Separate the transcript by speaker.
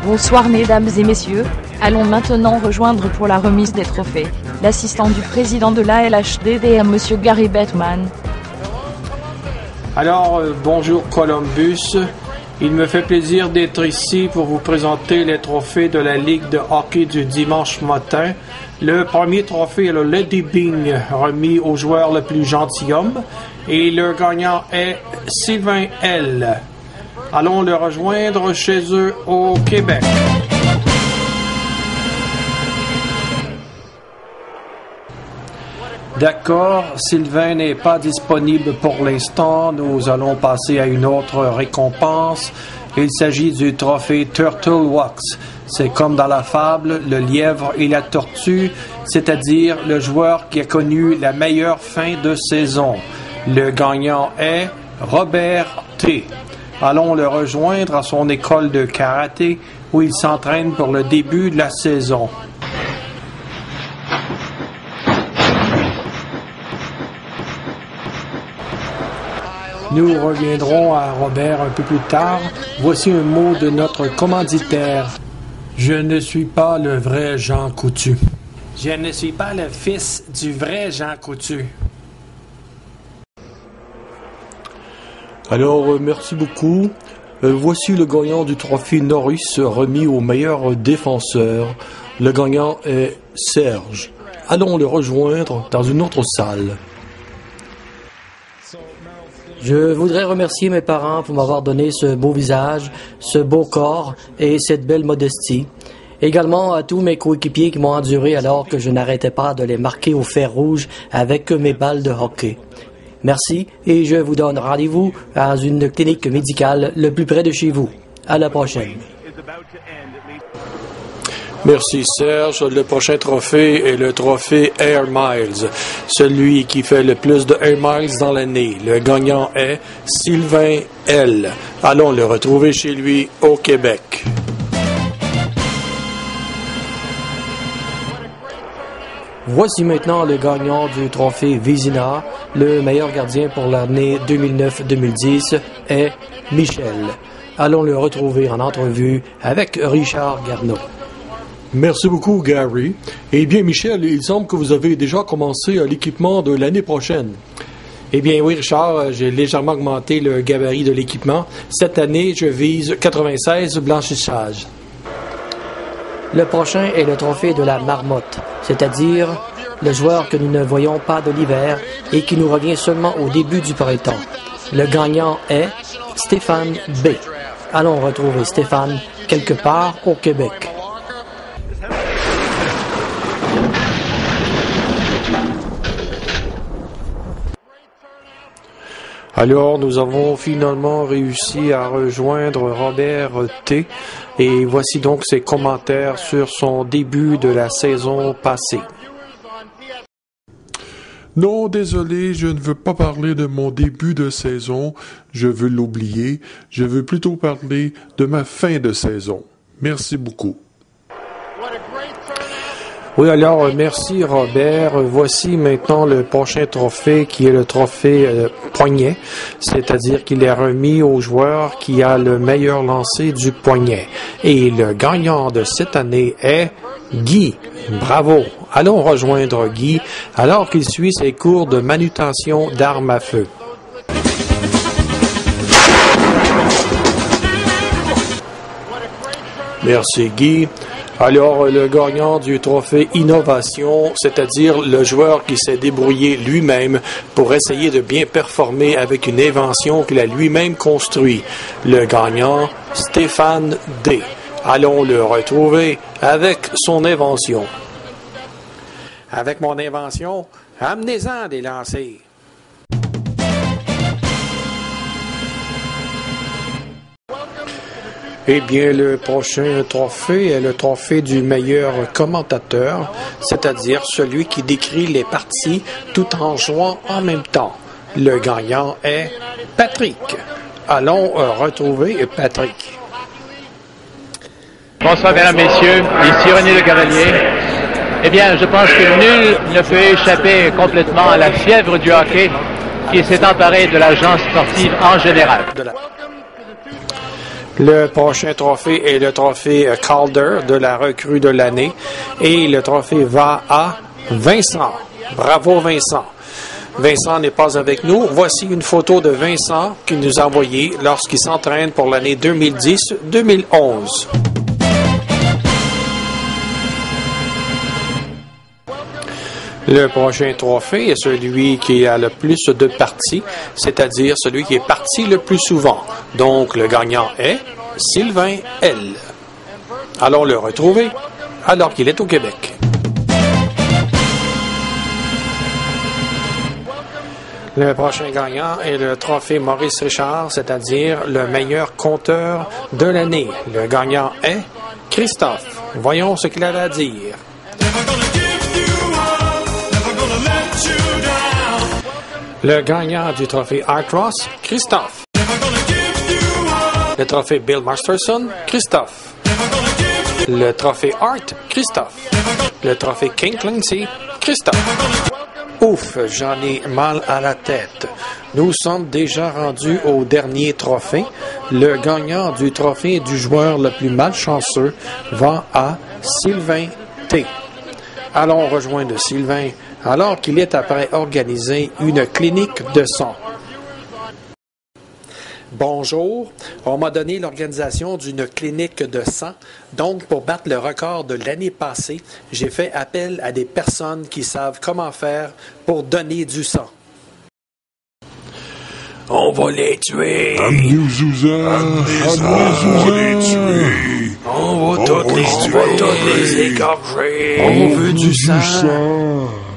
Speaker 1: Bonsoir mesdames et messieurs, allons maintenant rejoindre pour la remise des trophées, l'assistant du président de la LHDDM, monsieur Gary Bettman.
Speaker 2: Alors, bonjour Columbus, il me fait plaisir d'être ici pour vous présenter les trophées de la Ligue de hockey du dimanche matin. Le premier trophée est le Lady Byng, remis au joueur le plus gentilhomme, et le gagnant est Sylvain L. Allons le rejoindre chez eux au Québec. D'accord, Sylvain n'est pas disponible pour l'instant. Nous allons passer à une autre récompense. Il s'agit du trophée Turtle Wax. C'est comme dans la fable, le lièvre et la tortue, c'est-à-dire le joueur qui a connu la meilleure fin de saison. Le gagnant est Robert T. Allons le rejoindre à son école de karaté où il s'entraîne pour le début de la saison. Nous reviendrons à Robert un peu plus tard. Voici un mot de notre commanditaire. Je ne suis pas le vrai Jean Coutu. Je ne suis pas le fils du vrai Jean Coutu.
Speaker 3: Alors, merci beaucoup. Voici le gagnant du trophée Norris remis au meilleur défenseur. Le gagnant est Serge. Allons le rejoindre dans une autre salle.
Speaker 4: Je voudrais remercier mes parents pour m'avoir donné ce beau visage, ce beau corps et cette belle modestie. Également à tous mes coéquipiers qui m'ont enduré alors que je n'arrêtais pas de les marquer au fer rouge avec mes balles de hockey. Merci et je vous donne rendez-vous dans une clinique médicale le plus près de chez vous. À la prochaine.
Speaker 3: Merci Serge. Le prochain trophée est le trophée Air Miles. Celui qui fait le plus de Air Miles dans l'année. Le gagnant est Sylvain L. Allons le retrouver chez lui au Québec.
Speaker 4: Voici maintenant le gagnant du trophée Vézina. Le meilleur gardien pour l'année 2009-2010 est Michel. Allons le retrouver en entrevue avec Richard Garneau.
Speaker 3: Merci beaucoup, Gary. Eh bien, Michel, il semble que vous avez déjà commencé l'équipement de l'année prochaine.
Speaker 2: Eh bien oui, Richard, j'ai légèrement augmenté le gabarit de l'équipement. Cette année, je vise 96 blanchissages.
Speaker 4: Le prochain est le trophée de la marmotte, c'est-à-dire le joueur que nous ne voyons pas de l'hiver et qui nous revient seulement au début du printemps. Le gagnant est Stéphane B. Allons retrouver Stéphane quelque part au Québec.
Speaker 3: Alors, nous avons finalement réussi à rejoindre Robert T. Et voici donc ses commentaires sur son début de la saison passée.
Speaker 5: Non, désolé, je ne veux pas parler de mon début de saison. Je veux l'oublier. Je veux plutôt parler de ma fin de saison. Merci beaucoup.
Speaker 2: Oui, alors, merci Robert. Voici maintenant le prochain trophée qui est le trophée poignet, c'est-à-dire qu'il est remis au joueur qui a le meilleur lancer du poignet. Et le gagnant de cette année est Guy. Bravo! Allons rejoindre Guy alors qu'il suit ses cours de manutention d'armes à feu.
Speaker 3: Merci, Guy. Alors, le gagnant du trophée Innovation, c'est-à-dire le joueur qui s'est débrouillé lui-même pour essayer de bien performer avec une invention qu'il a lui-même construite. Le gagnant, Stéphane D. Allons le retrouver avec son invention.
Speaker 2: Avec mon invention, amenez-en des lancers.
Speaker 3: Eh bien, le prochain trophée est le trophée du meilleur commentateur, c'est-à-dire celui qui décrit les parties tout en jouant en même temps. Le gagnant est Patrick. Allons retrouver Patrick.
Speaker 6: Bonsoir, mesdames, messieurs. Ici René Le Cavalier. Eh bien, je pense que nul ne peut échapper complètement à la fièvre du hockey qui s'est emparée de l'agence sportive en général.
Speaker 3: Le prochain trophée est le trophée Calder de la recrue de l'année et le trophée va à Vincent. Bravo Vincent. Vincent n'est pas avec nous. Voici une photo de Vincent qu'il nous a envoyée lorsqu'il s'entraîne pour l'année 2010-2011. Le prochain trophée est celui qui a le plus de parties, c'est-à-dire celui qui est parti le plus souvent. Donc, le gagnant est Sylvain L. Allons le retrouver alors qu'il est au Québec. Le prochain gagnant est le trophée Maurice Richard, c'est-à-dire le meilleur compteur de l'année. Le gagnant est Christophe. Voyons ce qu'il avait à dire. Le gagnant du trophée Art Ross, Christophe. Le trophée Bill Masterson, Christophe. Le trophée Art, Christophe. Le trophée King Clancy, Christophe. Ouf, j'en ai mal à la tête. Nous sommes déjà rendus au dernier trophée. Le gagnant du trophée du joueur le plus malchanceux va à Sylvain T. Allons rejoindre Sylvain alors qu'il est après organiser une clinique de sang. Bonjour, on m'a donné l'organisation d'une clinique de sang. Donc, pour battre le record de l'année passée, j'ai fait appel à des personnes qui savent comment faire pour donner du sang. On va les tuer.
Speaker 5: Amenez Zouza.
Speaker 3: On va les tuer. On va tous les égorger. On veut du sang.